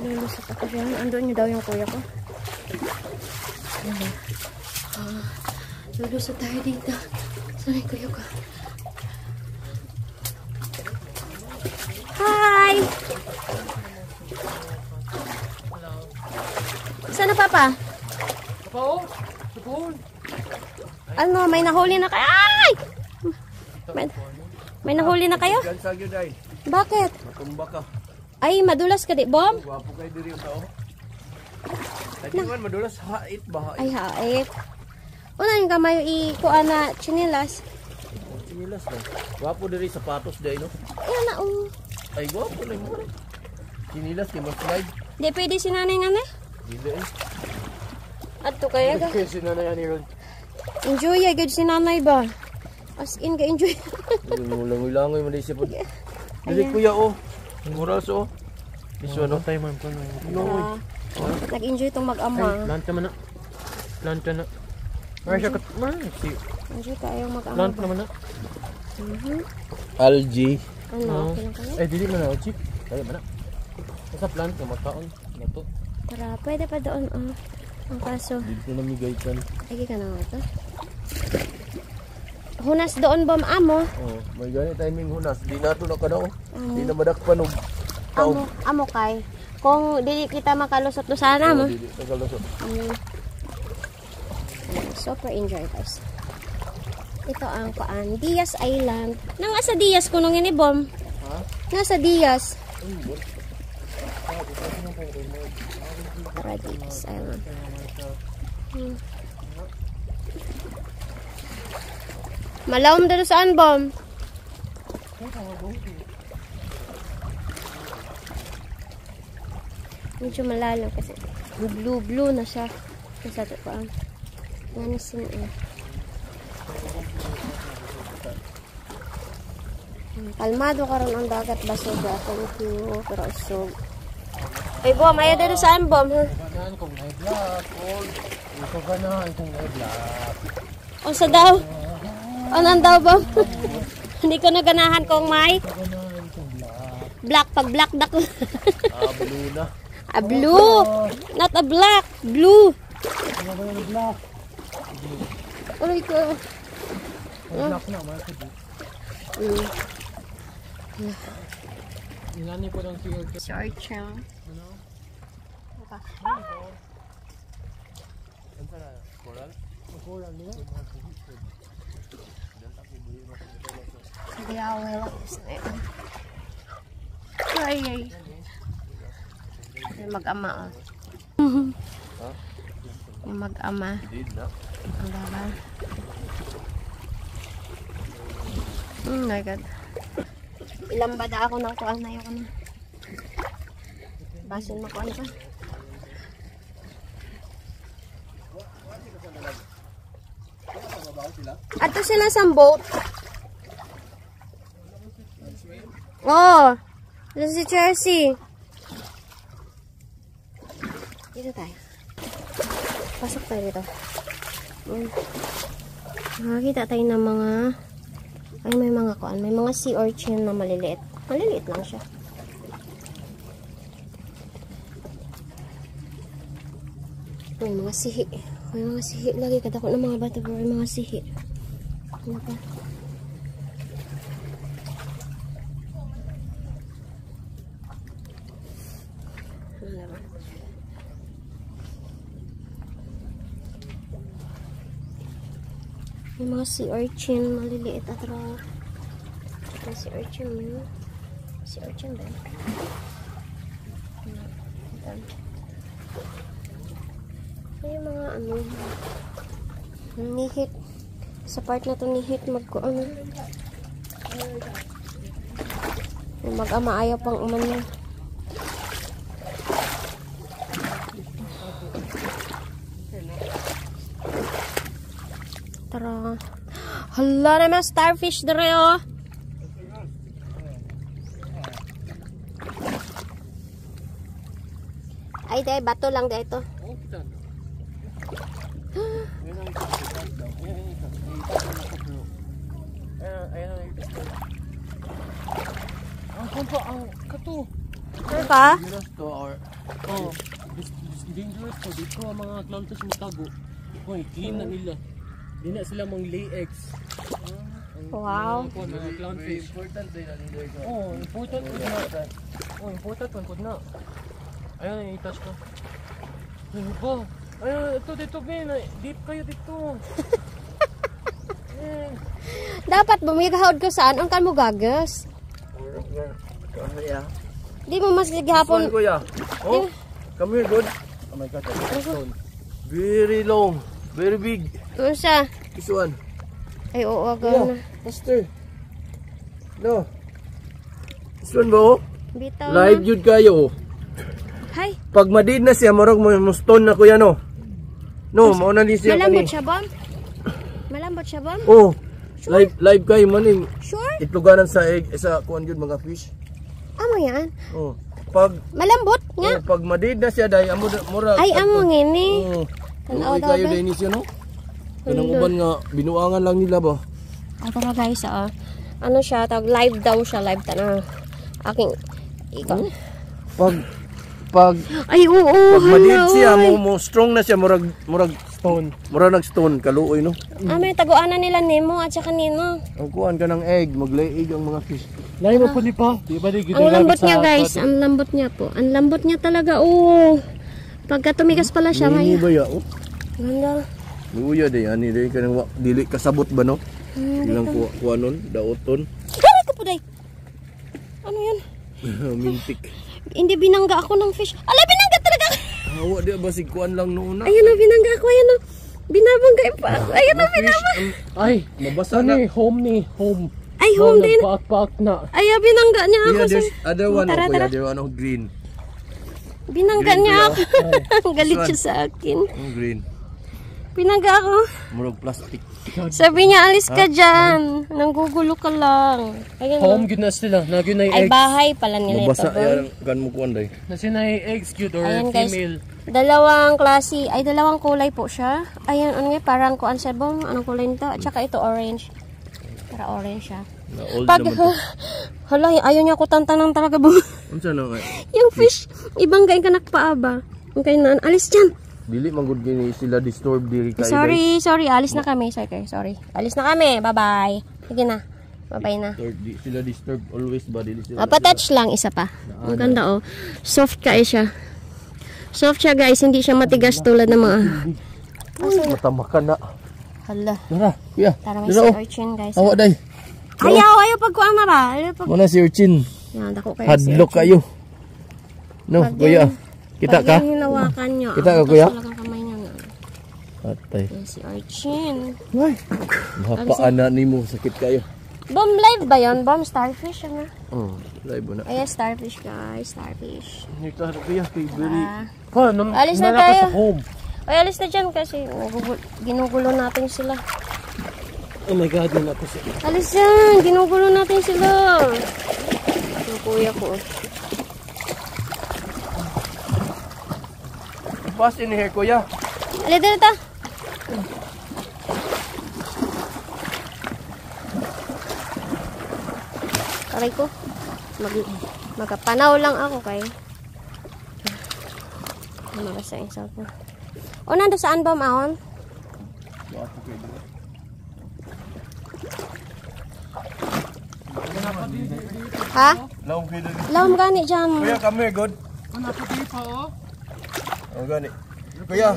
Lulusot ako dyan. Andun nyo daw yung kuya ko. Lulusot tayo dito. Saan yung kuya ko? Hi! Saan na papa? Ano, may nahuli na kayo? Ay! May nahuli na kayo? Bakit? Matumba ka. Ay, madulas ka di, Bom? Wapo kayo diri yung tao. Lagi man madulas, hait ba? Ay, hait. Una yung kamayo ikuha na chinilas. Chinilas na. Wapo diri sapatos day, no? Ayan na, Ay, wapo na mo. Chinilas, di mas slide. Di pwede sinanay nga na? Dili eh. Ato kaya ka? Kaya sinanay ani ron. Enjoy ya, good sinanay ba? As in ka, enjoy. Langoy-langoy man siya po. Dili kuya, oh. Moras, oh. Iso, no? Tayo man po. No, nag-enjoy itong mag-ama. Lanta man na. Lanta na. Marsha ka. Enjoy kayo mag-ama. Lanta naman na. Algae. Ano, okay lang kayo? Ay, dili man na, chip. Kaya ba na? Sa plant na magkaon. Nato. Tara, pwede pa doon, ang kaso. Dito na migaytan. Lagi ka na nga ito. Hunas doon ba maamo? Oh, may gani timing hunas. Di na ito nakadaw. Di na madakpan og tao. Amo kay. Kung di kita makalusot do sana mo. Di nakalusot. Super enjoy guys. Ito ang kuan, Diaz Island. Nang asa Diaz kuno ngini Bom? Ha? Nasa Diaz. Para Diaz Island. Malawom dito saan, Bom? Medyo malalim kasi blue na siya. Kasi ito pa. Nanisin eh. Kalmado ka rin ang dagat basuga. Thank you. Pero so. Ay, Bom, ayaw dito saan, Bom? O sa daw? Ano daw ba? Hindi ko naganahan kung may black. Pag black dak. Blue na. Blue. Not a black. Blue. Aray ko. Black na. Ilani po ng Short siya. Ano? Coral? Coral nila? Sige, awal. Ay. Mag-ama. Mag-ama. Ang baba. Oh my God. Ilang bada ako ng kuwan na yun. Basin makuan ka. Ato sila sa boat. Oh, ito si Chelsea. Dito tayo. Pasok tayo dito. Nakakita tayo ng mga may mga kuan, may mga sea urchin na maliliit. Maliliit lang siya. May mga sihi. May mga sihi. Lagi kadako ng mga bata pero may mga sihi. Ano pa? May mga sea urchin maliliit at raw. May sea urchin mo. Sea urchin ba? May mga ano nihit. Sa part na to nihit magkuano. Mag-ama ayaw pang umano. Tara. Hala naman starfish dere oh. Ay dahil bato lang dito. Ang kumpa ang kato. Ano ka? Oh, dangerous po. Dito ang mga clownfish matago. Hoy, clean na nila. Di na sila mang lay eggs. Wow. Mga clownfish. Important din na nila ito. Oh, important po na. Oh, important po na. Ayan, i-touch ko. Ano ba? Ayan, ito dito, Ben. Deep kayo dito. Dapat bumigahod ko saan ang kan mo gagas. Di mo mas gihapon. Kuya. Oh, come here, good. Oh my God, that's stone. Very long, very big. Unsa? This one. Ay oo Yeah, gana. faster. No. This one ba oh? Bitaw. Live Na. jud kayo oh. Hay, Pag madid na siya, marag mo stone na kuya no. No, mao na ni siya malambot kani. siya bom? Malambot siya bom? Oh. Live kayo man Sure? itluganan sa egg sa kuan jud mga fish. Amo yan. Oh. Pag Malambot nga. pag madid na siya dai amo mura. Ay amo ngini. Oh. Tanaw Uy daw kayo ba? dai ni siya no. Kanang uban nga binuangan lang nila ba. Ito na guys, ano siya, tawag live daw siya, live na. Aking, ikaw. Pag Ay, oo, madid hala, siya, oy. mo strong na siya, murag Stone. murag nag stone kaluoy no. May taguanan nila Nemo at saka Nino. Ang kuan ka ng egg, maglay egg ang mga fish. Lain mo po ni pa. Di ba di Ang lambot niya guys, ang lambot niya po. Ang lambot niya talaga, oo. Pagka tumigas pala siya, Nini may... ba ya? Oh, Ganda. luya day ani day kanang dili kasabot ba no? Ilang kuanon, daoton. Tara ka po, day. Ano yan? Mintik. Hindi binangga ako ng fish. Ala, binangga talaga. Hawa di ba sig kuan lang noon na. Ayan na, binangga ako. Ayan na. Binabangga pa ako. Ayan na, binabangga. Ay, Mabasa ano na. eh, home ni, home. Ay, home din. Paak-paak na. Ay, binangga niya ako. Yeah, there's other one Tara, oh, tara. kuya, there one oh, green. Binangga Green niya kuya. ako. Galit siya sa akin. Ang green. Binangga ako. Murag plastic. Sabi niya, alis ka dyan. Nanggugulo ka lang. Ayun, Home good na sila. Nagyo na ay, eggs. bahay pala nila ito. Mabasa yan gan mo kuan day. Na sina eggs good or Ayan guys, female. dalawang klase, ay dalawang kulay po siya. Ayan, ano nga, parang kuan siya bong, anong kulay nito? At saka ito orange. Para orange siya. Na old Pag, naman to. hala, ayaw niya ko tantanang talaga bong. Unsa na kay? Yung fish, ibang gain ka nakpaaba. Yung kayo na, alis dyan. Dili man gud gini sila disturb diri kay. Sorry, alis na kami. Sorry. Alis na kami, bye-bye. Sige na, bye-bye na. Di sila disturb always ba dili sila. Patouch lang, isa pa. Ang ganda oh. Soft ka siya. Soft siya guys, hindi siya matigas tulad ng mga... Matamakan na. Hala. Tara, kuya. Tara may Dira, si oh. urchin guys. Hawa day. Ayaw pagkuhan na ba? Ayaw pag... Muna si urchin. Yan, dako kayo si Hadlok urchin. kayo. No, Pag kuya. yan- Kita pag ka? yan hinawakan niyo. Kita ka, ang kuya? taas talagang kamay niya na. Atay. Yan si urchin. Mahapaan na nimo sakit kayo. Bomb live ba yun? Bomb starfish ano? Oh, live na. Ayan, starfish guys. Starfish. Ito kuya kay very. Pa, nung Alis na nalaka tayo. sa home. Ay, alis na dyan kasi ginugulo natin sila. Oh my God, yun ako sa... Alis yan! Ginugulo natin sila. Yung kuya ko. Pass in here kuya. Alita na ta. Aray ko. Magkapanaw lang ako kay. Mabasa yung salt na. O, nando saan ba maon? Ha? Long kay dali. Lawam gani dyan. Kuya, come here, good. Ano pa di pa, oh? Oh, gani. Kuya,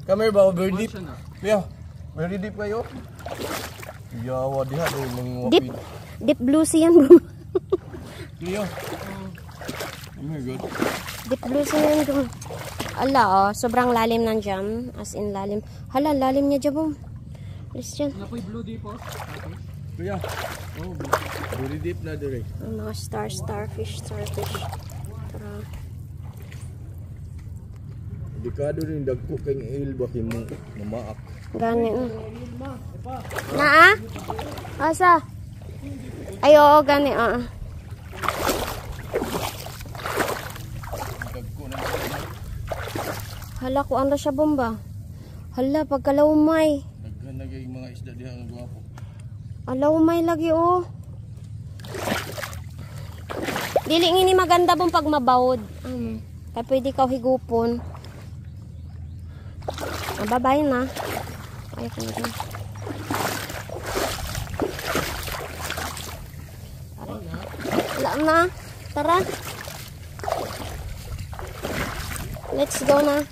come here ba? Very deep. Kuya, very deep kayo. Yawa diha do mga Deep. wapid. Deep blue sea yan bro. Kuya. Come here, good. Deep blue sea yan bro. Ala oh, sobrang lalim ng jam. As in lalim. Hala, lalim niya dyan bro. Alis dyan. Ano po yung blue di po? Kuya. Oh, very deep na dire. Ang mga starfish. Tara. Dekado rin dagko kay ale ba kay mo mamaak. Gani. Naa? Asa? Ay, oo, gani. Dagko na. Hala, ko ano siya bomba? Hala, pagkalawmay. Daghan na kay mga isda diha nga gwapo. Alawmay lagi, oh. Dili ngini maganda bong pag mabawod. Kaya pwede ka higupon. Babay na. Ay, ko na dyan. Wala na. Tara. Let's go na.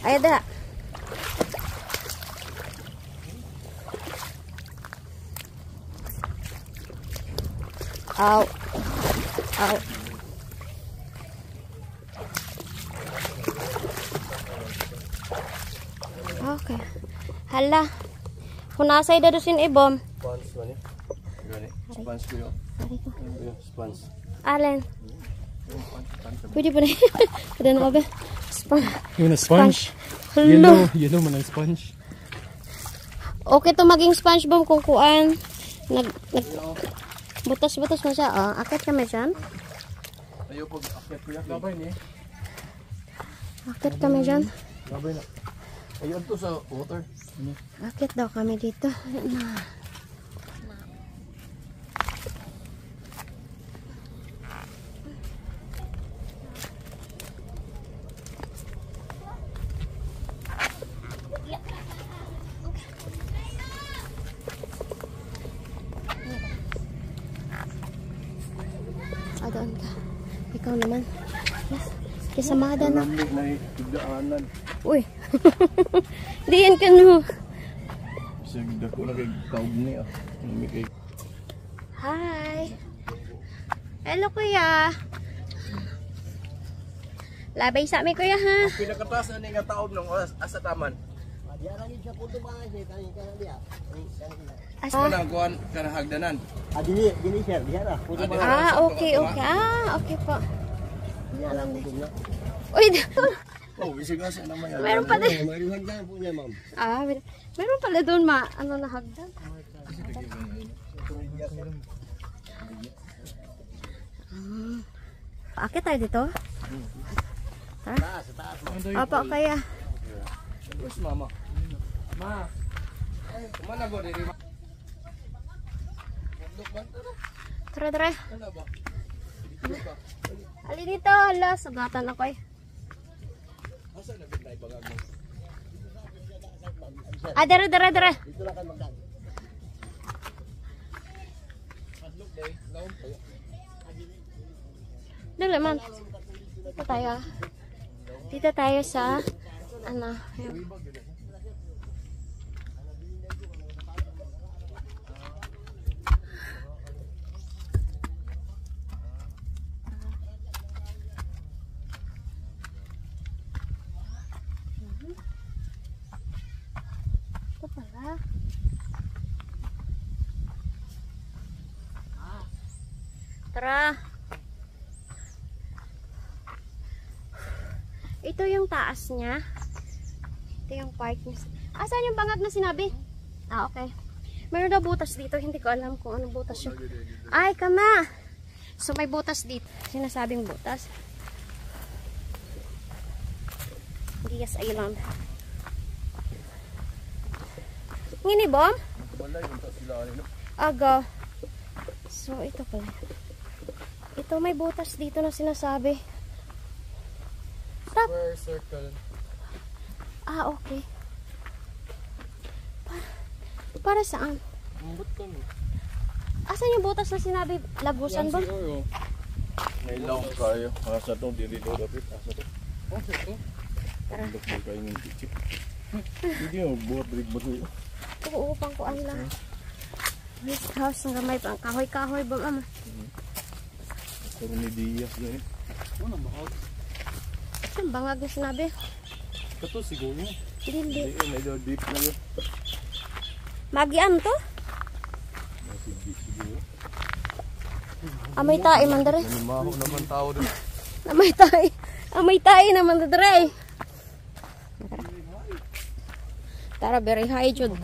Ay, da. Ow. Ow. Okay. Hala. Hunasay da dosin ibom. Spons man eh. Gani. Spons ko yun. Spons. Allen. Pwede pa na. Pwede na ba? Sponge. Yun na sponge. Hello. Yellow man ang sponge. Okay to maging sponge bomb kung kuan. Butas-butas na siya. Oh, akit kami dyan. Ayaw pag akit ko yan. Gabay ni. Akit kami dyan. Sabay na. Ayun to sa water. Akit daw kami dito. Doon ka. Ikaw naman. Yes. Kisamada na. Lamig na higdaanan. Uy. Diyan ka no. Sige, dako na kay taog ni ah. Lamig kay. Hi. Hello kuya. Labay sa amin kuya ha. Pinakataas na ni nga taog ng asa taman. Asa na kuan kana hagdanan. Dili sir, diha ra. Okay, okay. Okay po. Uy. Oh, bisig asa naman yan. Meron pala. Mayroon hagdan po niya, ma'am. Meron pala doon ano na hagdan. Akit tayo dito? Tara. Apa kaya? Where's mama? Ma. Ay, kumana go diri. Tara, tara. Ano ba? Ali dito, hala, sugatan ako eh. Asa na bitay bagag mo? Dere, dere, dere. Dito lang kan magdan. Hadlok day, laom kayo. Dere man. Dito tayo. Dito tayo sa ano, yun. Ito pala. Tara. Ito yung taas niya. Ito yung park niya. Saan yung bangag na sinabi? Okay. Meron daw butas dito. Hindi ko alam kung anong butas yun. Ay, kama! So, may butas dito. Sinasabing butas. Diaz Island. Ngini, bom? Balay unta sila ano. Aga. So, ito pala. Ito, may butas dito na sinasabi. Square circle. Okay. Para saan? Umbot kami. Asan yung butas na sinabi? Lagusan ba? May laom kayo. Asa to diri do dapat asa to. Tara. Dok mo kayo ng tichip. Hindi mo buhat brig ba to? Oo, pang kuan lang. This house nga may pang kahoy-kahoy ba ama? Pero ni Diaz na eh. Ano ba? Saan bangag na sinabi? Kato siguro. Dili. Hindi may do deep na yun. Magian to? Siguro. Amay tae man dere. Maho naman tao doon. Amay tae. Amay tae naman dere. Tara, very high jud.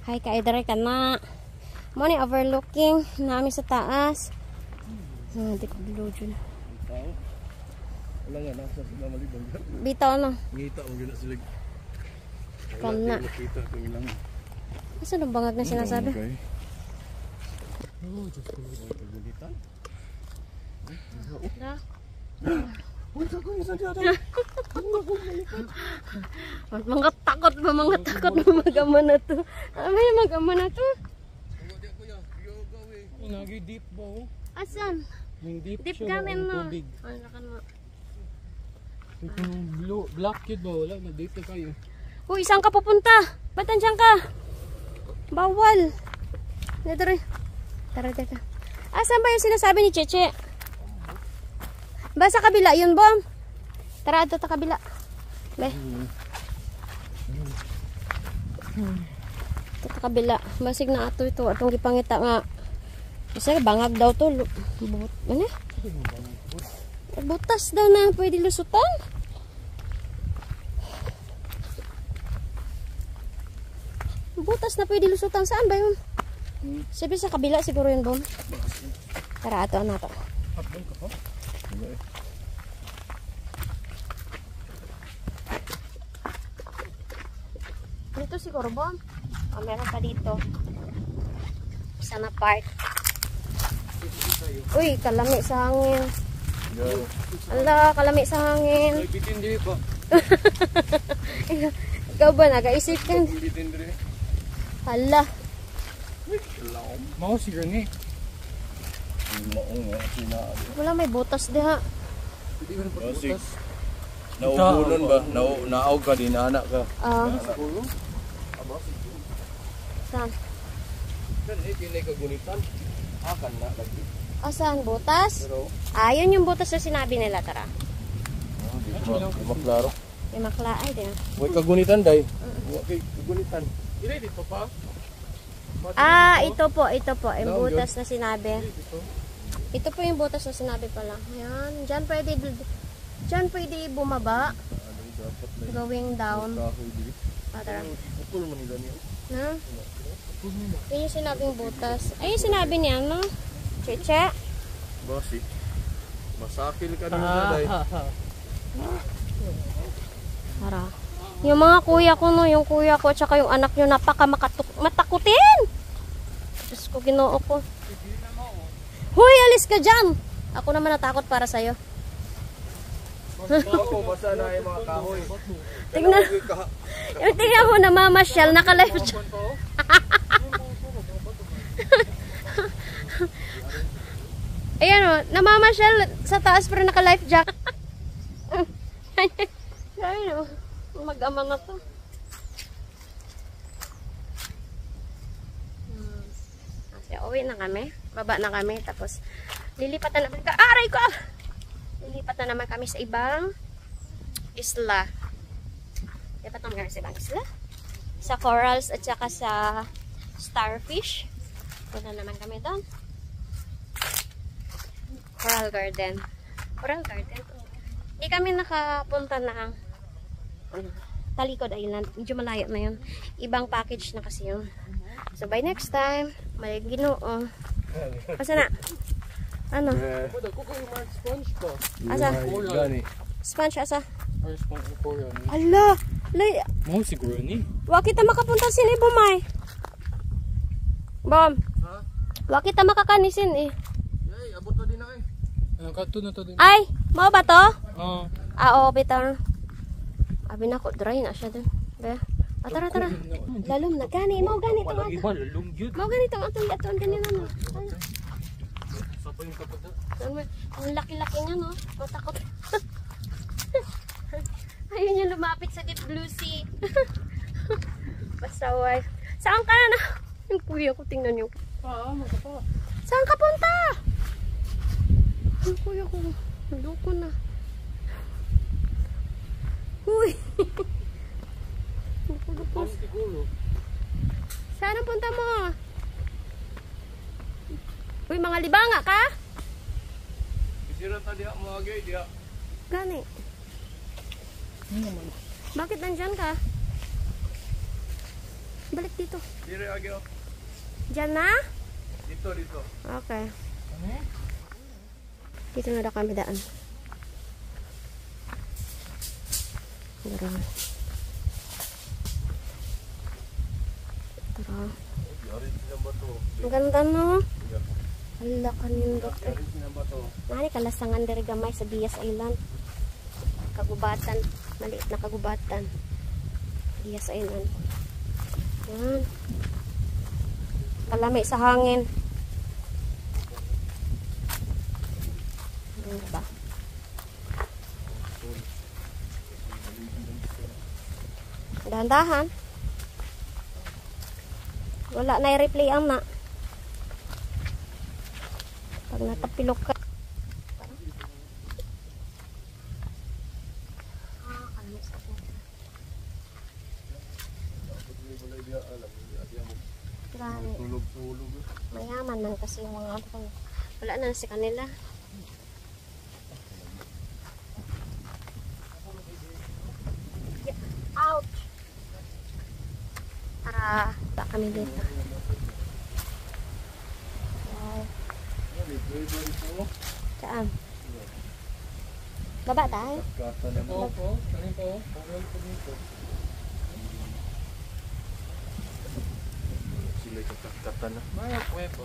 Hi kay dere kana. Mo ni overlooking nami sa taas. Di ko bilo jud. Wala nga nasa sila malibang. Bitaw na. Ngita mo gina sila. Kana. Nakita ko ilang. Asa nang bangag na sinasabi? Okay. Oh, Diyos ko. Kagulitan. Na. Uy, kagawin sa diyan. Mga takot mag-ama na to. May mag-ama na to. Nag-deep ba oh? Asan? Yung deep Deep siya, ganin mo. tubig. Ay, nakan mo. Yung blue, black yun ba? Wala, na-deep na kayo. Uy, saan ka pupunta? Ba't nandiyan ka? Bawal. Dito rin. Tara. Asan ba yung sinasabi ni Cheche? Ba sa kabila yun, Bom? Tara, ito ta kabila. Be. Ito ta kabila. Basig na ato ito. Atong gipangita nga. Kasi bangag daw to. Ano? Butas daw na pwede lusutan. Butas na pwede lusutan. Saan ba yun? Sabi sa kabila siguro yun, Bom. Tara, ato na to. Habang ka pa? Dito siguro, Bom. O, meron pa dito. Isa na part. Uy, kalami sa hangin. Ala, kalami sa hangin. Bitin din pa. Ikaw ba, nag-aisip ka? Bitin dire. Hala. Mao si Rene. Maong nga sinabi. Wala, may butas diha. Hindi ko na Basig. pagbutas. Naubunon ba? Naog ka din, anak ka. Siguro? Saan? Kan kinay kagunitan. Akan na lagi. Saan? Butas? Pero Yun yung butas na sinabi nila, tara. di maklaro. May makla, ay, din. Way kagunitan day. Wa kay kagunitan. Ilay dito pa? Ito po. Yung butas na sinabi. Dito. Ito po yung butas na sinabi pala. Ayan. Diyan pwede bumaba. Going down. Kahoy diri. Tara. Pukul man nila niya. Na? Yun yung sinabing butas. Ay, yung sinabi niya, no? Cheche. Basi. Masakil ka din day. Tara. Yung mga kuya ko, no? Yung kuya ko, tsaka yung anak nyo, matakutin! Diyos ko, ginoo ko. Huy, alis ka dyan! Ako naman natakot para sa'yo. Ako basa na ay mga kahoy. Tingnan. Yung tingnan mo, namamasyal, naka-live dyan. Ayan o, namamasyal sa taas pero naka-life jack. Ayan o, mag-ama na to. Kasi uwi na kami, baba na kami, tapos lilipat na naman, aray ko! Lilipat na naman kami sa ibang isla. Lipat naman kami sa ibang isla. Sa corals at saka sa starfish. Punta naman kami doon. Coral Garden. Hindi kami nakapunta ng Talikod Island. Medyo malayo na yun. Ibang package na kasi yun. So by next time, may Ginoo. Asa na? Ano? Ko yung mark sponge pa. Asa? Gani. Sponge asa? Or sponge ko yan. Ala! Lay! Mao siguro ni. Wa kita makapunta sin eh, Bumay. Bom. Ha? Wa kita makakanisin eh. Yay, abot na din na eh. Ang kato na to din. Ay! Mao ba to? Oo. Oo, bitaw. Abi na ko, dry na siya dun. Be. Tara. Lalom na. Gani, mau gani itong ato. Iba, lungyod. Mau gani itong atong yatoon ganyan ano. Sa pa yung kapunta. Ang laki-laki nga no. Matakot. Ayun yung lumapit sa deep blue sea. Basta wife. Saan ka na? Yung kuya ko, tingnan niyo. Magkapa. Saan ka punta? Yung kuya ko. Loko na. Uy. Loko. Siguro. Saan ang punta mo? Uy, mga libanga ka? Isira ta diha mo agay diha. Gani. Bakit nandyan ka? Balik dito. Dire agay. Diyan na? Dito. Okay. Dito na daw kami daan. Tara. Yari sila ba to? Ang ganda no? Yeah. Hala kanindot eh. Nani kalasangan diri gamay sa Diaz Island. Kagubatan, maliit na kagubatan. Diaz Island. Yan. Kalami sa hangin. Ano ba? Dahan-dahan. Wala na i-replay ang na. Pag natapilok ka. Grabe. Mayaman man kasi yung mga ano. Wala na si kanila. Ouch! Tara, ba kami dito. Wow. Saan? Baba tayo? Opo. Kanin po. Pagawin po dito. Sila katakatan na. Maya po.